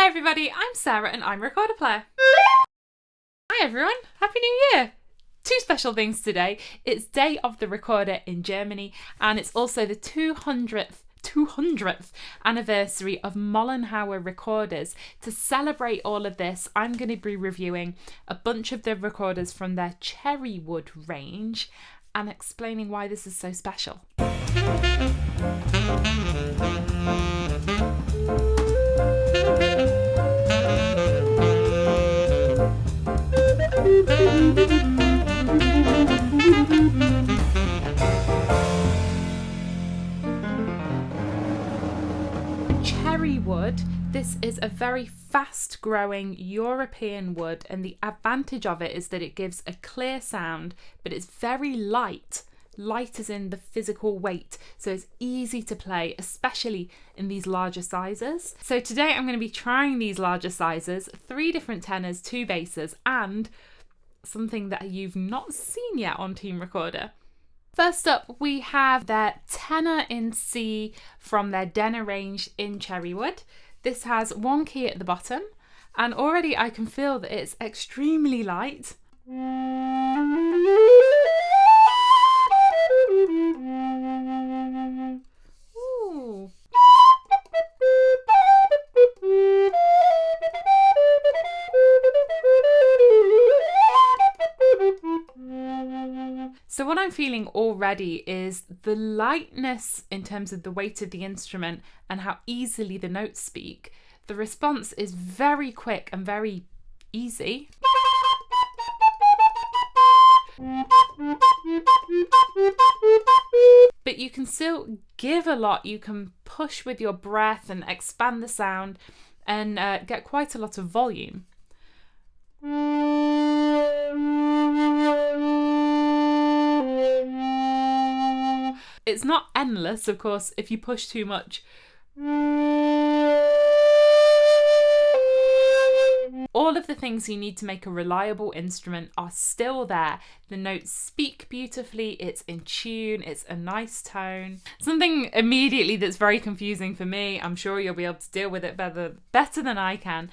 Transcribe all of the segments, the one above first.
Hi everybody, I'm Sarah and I'm a recorder player. Hi everyone, Happy New Year! Two special things today. It's Day of the Recorder in Germany and it's also the 200th anniversary of Mollenhauer recorders. To celebrate all of this, I'm going to be reviewing a bunch of the recorders from their Cherrywood range and explaining why this is so special. Cherrywood, this is a very fast growing European wood, and the advantage of it is that it gives a clear sound, but it's very light. Light as in the physical weight, so it's easy to play, especially in these larger sizes. So today I'm going to be trying these larger sizes, 3 different tenors, 2 basses, and something that you've not seen yet on Team Recorder. First up, we have their tenor in C from their Denner range in Cherrywood. This has 1 key at the bottom, and already I can feel that it's extremely light. Ooh. So what I'm feeling already is the lightness in terms of the weight of the instrument and how easily the notes speak. The response is very quick and very easy. But you can still give a lot. You can push with your breath and expand the sound and get quite a lot of volume. It's not endless, of course, if you push too much. All of the things you need to make a reliable instrument are still there. The notes speak beautifully, it's in tune, it's a nice tone. Something immediately that's very confusing for me, I'm sure you'll be able to deal with it better than I can.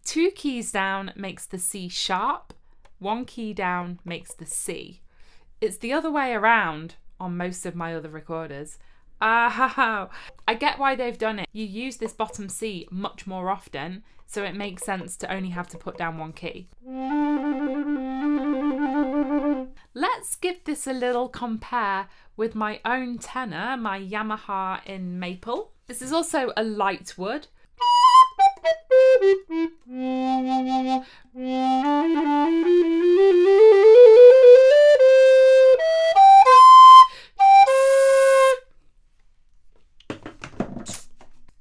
2 keys down makes the C sharp, 1 key down makes the C. It's the other way around on most of my other recorders. I get why they've done it. You use this bottom C much more often, so it makes sense to only have to put down 1 key. Let's give this a little compare with my own tenor, my Yamaha in maple. This is also a light wood.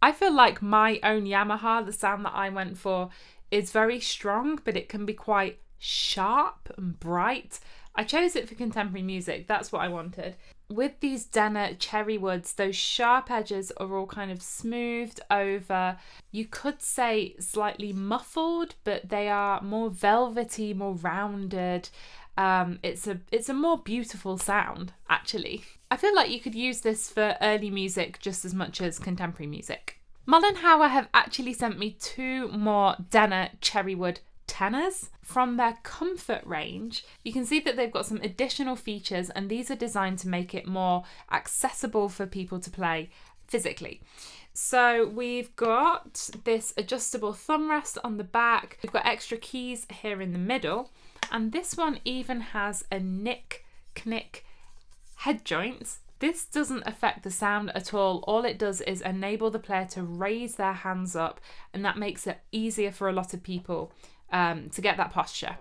I feel like my own Yamaha, the sound that I went for, is very strong, but it can be quite sharp and bright. I chose it for contemporary music, that's what I wanted. With these Denner Cherrywoods, those sharp edges are all kind of smoothed over. You could say slightly muffled, but they are more velvety, more rounded. It's a more beautiful sound, actually. I feel like you could use this for early music just as much as contemporary music. Mollenhauer have actually sent me 2 more Denner Cherrywood tenors from their Comfort range. You can see that they've got some additional features, and these are designed to make it more accessible for people to play physically. So we've got this adjustable thumb rest on the back, we've got extra keys here in the middle, and this one even has a knick head joint. This doesn't affect the sound at all it does is enable the player to raise their hands up, and that makes it easier for a lot of people to get that posture.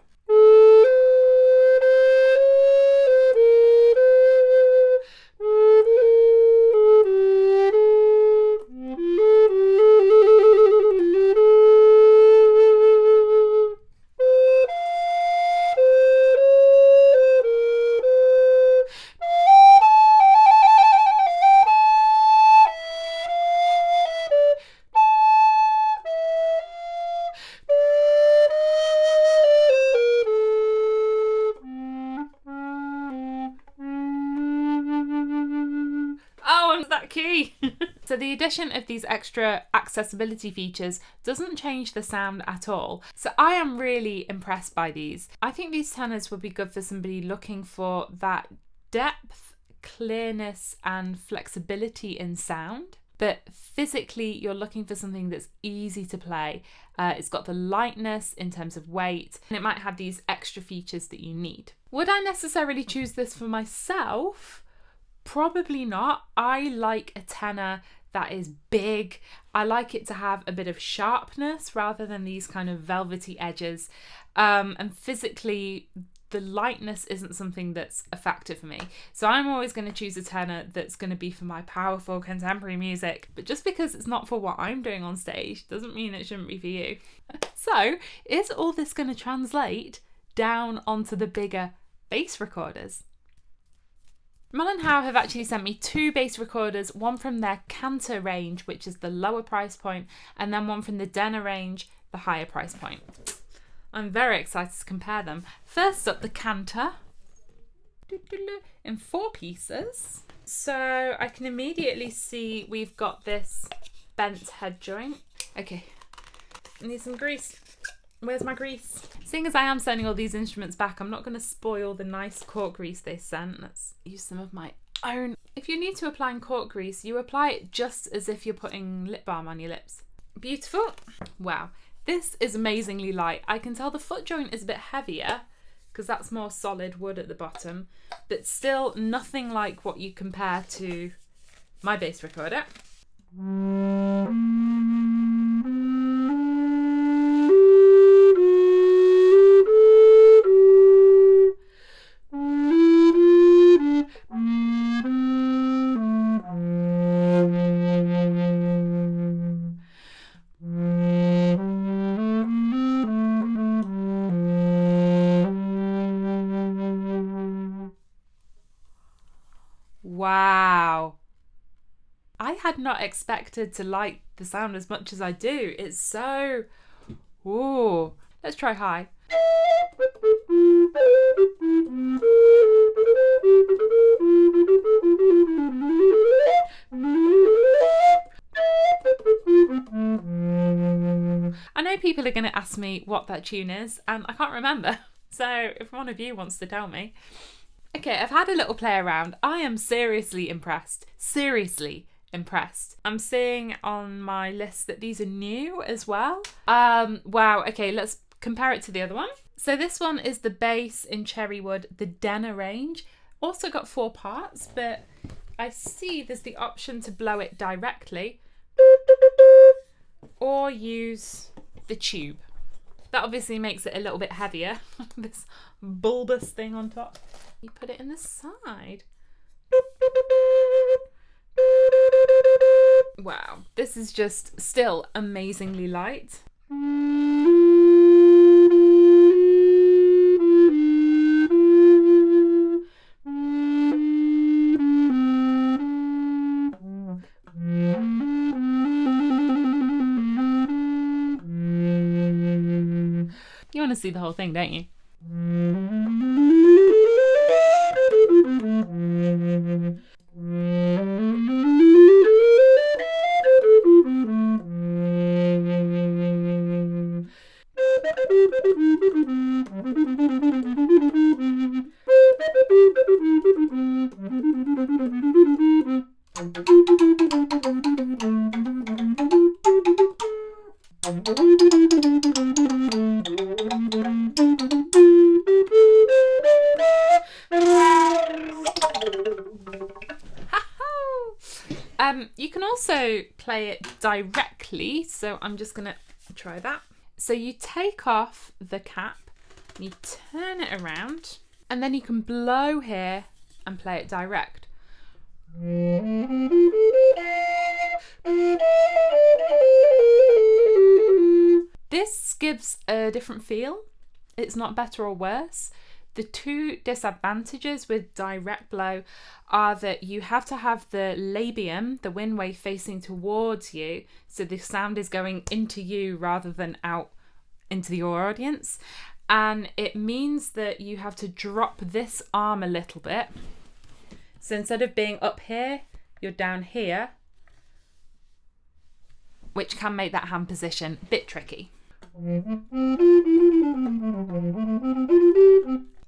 key. So the addition of these extra accessibility features doesn't change the sound at all. So I am really impressed by these. I think these tenors would be good for somebody looking for that depth, clearness and flexibility in sound. But physically, you're looking for something that's easy to play. It's got the lightness in terms of weight, and it might have these extra features that you need. Would I necessarily choose this for myself? Probably not. I like a tenor that is big. I like it to have a bit of sharpness rather than these kind of velvety edges. And physically, the lightness isn't something that's a factor for me. So I'm always going to choose a tenor that's going to be for my powerful contemporary music. But just because it's not for what I'm doing on stage doesn't mean it shouldn't be for you. So is all this going to translate down onto the bigger bass recorders? Mollenhauer have actually sent me 2 bass recorders, one from their Canta range, which is the lower price point, and then one from the Denner range, the higher price point. I'm very excited to compare them. First up, the Canta in 4 pieces. So I can immediately see we've got this bent head joint. Okay, I need some grease. Where's my grease? Seeing as I am sending all these instruments back, I'm not going to spoil the nice cork grease they sent. Let's use some of my own. If you're new to applying cork grease, you apply it just as if you're putting lip balm on your lips. Beautiful. Wow. This is amazingly light. I can tell the foot joint is a bit heavier because that's more solid wood at the bottom, but still nothing like what you compare to my bass recorder. Wow. I had not expected to like the sound as much as I do. It's so... Ooh. Let's try high. I know people are going to ask me what that tune is, and I can't remember. So if one of you wants to tell me. Okay, I've had a little play around. I am seriously impressed. Seriously impressed. I'm seeing on my list that these are new as well. Wow, okay, let's compare it to the other one. So this one is the bass in Cherrywood, the Denner range. Also got 4 parts, but I see there's the option to blow it directly or use the tube. That obviously makes it a little bit heavier, this bulbous thing on top. You put it in the side. Wow, this is just still amazingly light. You want to see the whole thing, don't you? You can also play it directly, so I'm just going to try that. So you take off the cap, you turn it around, and then you can blow here and play it direct. This gives a different feel. It's not better or worse. The 2 disadvantages with direct blow are that you have to have the labium, the wind wave, facing towards you, so the sound is going into you rather than out into your audience. And it means that you have to drop this arm a little bit. So instead of being up here, you're down here. which can make that hand position a bit tricky.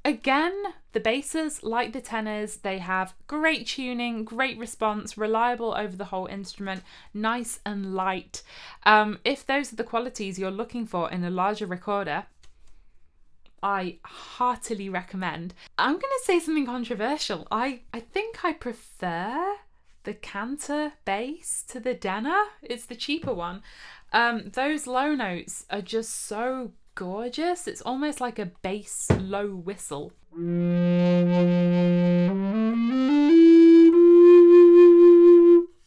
Again, the basses, like the tenors, they have great tuning, great response, reliable over the whole instrument, nice and light. If those are the qualities you're looking for in a larger recorder, I heartily recommend. I'm going to say something controversial. I think I prefer the Canta bass to the Denner. It's the cheaper one. Those low notes are just so gorgeous. It's almost like a bass low whistle.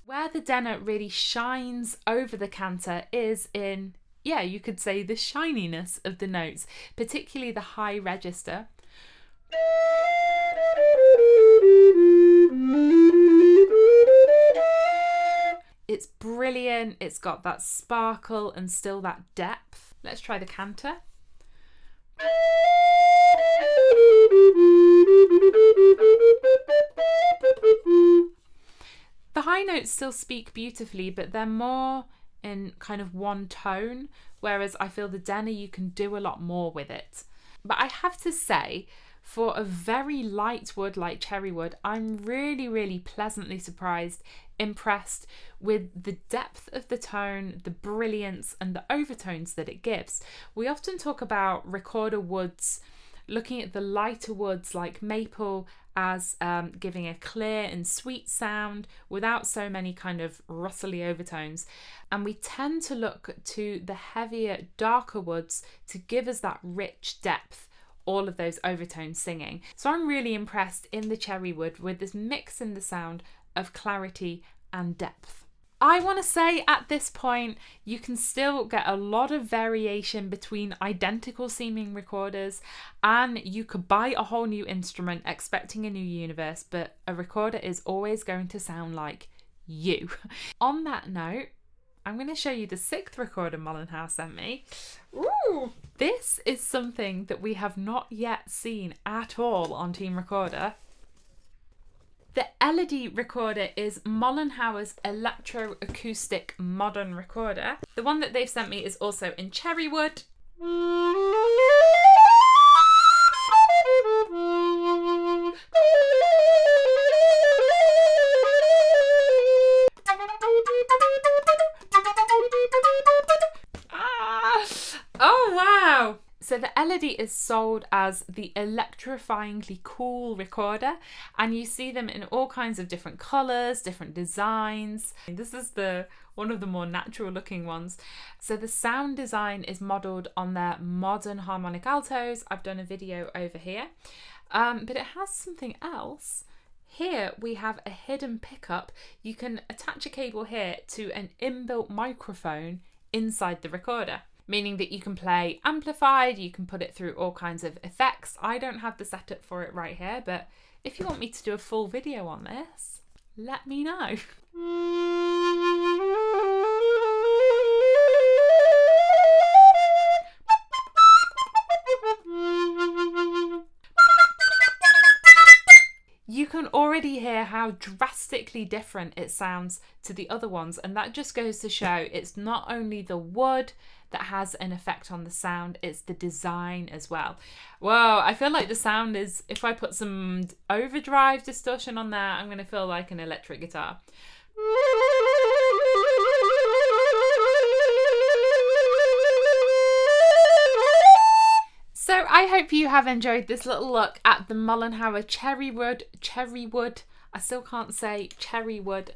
Where the Denner really shines over the Canta is in, yeah, you could say the shininess of the notes, particularly the high register. It's brilliant. It's got that sparkle and still that depth. Let's try the Canta. The high notes still speak beautifully, but they're more in kind of one tone, whereas I feel the Denner, you can do a lot more with it. But I have to say, for a very light wood like cherrywood, I'm really pleasantly surprised, impressed with the depth of the tone, the brilliance and the overtones that it gives. We often talk about recorder woods, looking at the lighter woods like maple as giving a clear and sweet sound without so many kind of rustly overtones. And we tend to look to the heavier, darker woods to give us that rich depth, all of those overtones singing. So I'm really impressed in the cherrywood with this mix in the sound of clarity and depth. I want to say at this point, you can still get a lot of variation between identical seeming recorders, and you could buy a whole new instrument expecting a new universe, but a recorder is always going to sound like you. On that note, I'm going to show you the 6th recorder Mollenhauer sent me. Ooh, this is something that we have not yet seen at all on Team Recorder. The Elody recorder is Mollenhauer's electroacoustic modern recorder. The one that they've sent me is also in cherrywood. Oh wow! So the Elody is sold as the electrifyingly cool recorder, and you see them in all kinds of different colours, different designs. This is one of the more natural looking ones. So the sound design is modelled on their modern harmonic altos. I've done a video over here, but it has something else. Here we have a hidden pickup. You can attach a cable here to an inbuilt microphone inside the recorder, meaning that you can play amplified, you can put it through all kinds of effects. I don't have the setup for it right here, but if you want me to do a full video on this, let me know. You can already hear how drastically different it sounds to the other ones, and that just goes to show it's not only the wood that has an effect on the sound, it's the design as well. Whoa, I feel like the sound is, if I put some overdrive distortion on there, I'm going to feel like an electric guitar. So I hope you have enjoyed this little look at the Mollenhauer Cherrywood. I still can't say cherrywood.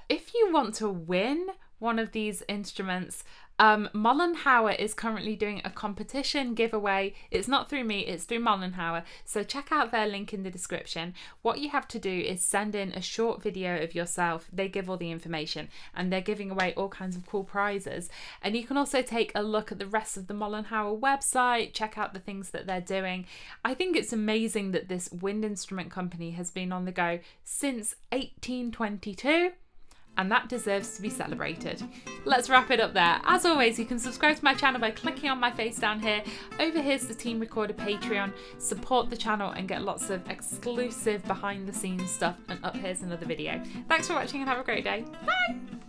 If you want to win one of these instruments, Mollenhauer is currently doing a competition giveaway. It's not through me, it's through Mollenhauer. So check out their link in the description. What you have to do is send in a short video of yourself. They give all the information and they're giving away all kinds of cool prizes. And you can also take a look at the rest of the Mollenhauer website, check out the things that they're doing. I think it's amazing that this wind instrument company has been on the go since 1822. And that deserves to be celebrated. Let's wrap it up there. As always, you can subscribe to my channel by clicking on my face down here. Over here's the Team Recorder Patreon. Support the channel and get lots of exclusive behind the scenes stuff. And up here's another video. Thanks for watching and have a great day. Bye!